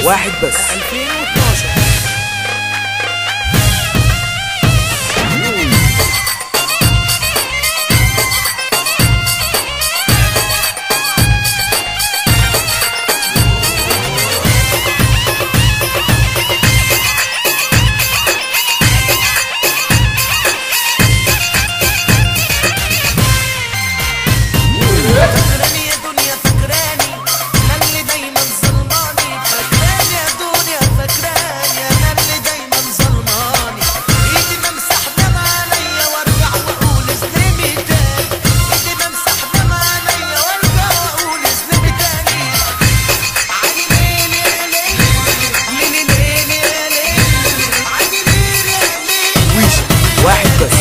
واحد بس 2012. فاكراني يا دنيا فاكراني، انا اللي دايما ظلماني. فاكراني يا دنيا فاكراني، انا اللي دايما ظلماني. ايدي بمسح دم عليا وارجع واقول اظلمي تاني. ايدي بمسح دم عليا وارجع واقول اظلمي تاني. عادي ليل يا ليل، ليل ليل يا ليل، عادي ليل يا ليل. واحد بس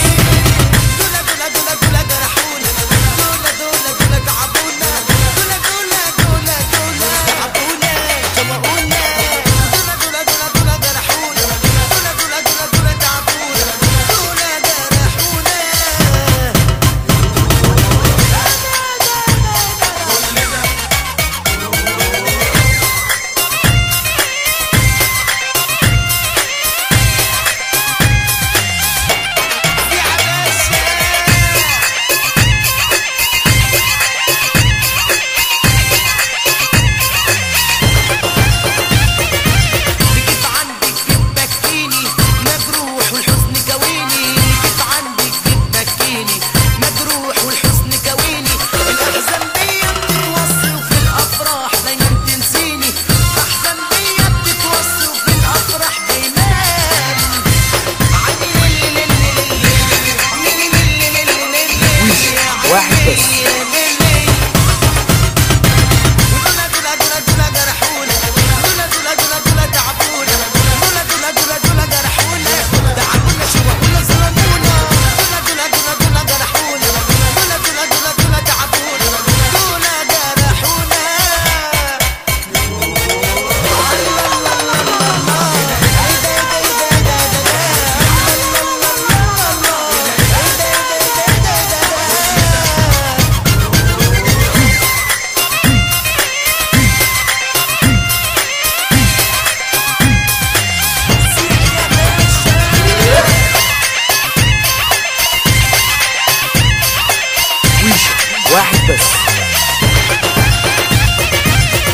واحد بس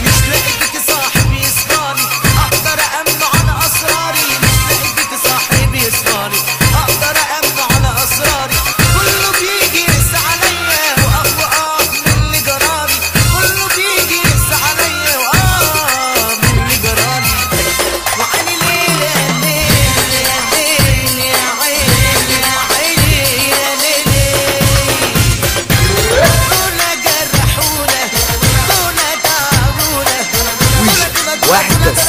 مش لاقيك صاحبي يسمعني اقدر امنع على اسراري. مش لاقيك صاحبي يسمعني اقدر امنع على اسراري. كله بيجي يقس عليا واخ من اللي جرالي. كله بيجي يقس عليا واخ من اللي جرالي. وعيني ليل يا ليل يا ليل يا عيني يا عيني يا ليل. واحد بس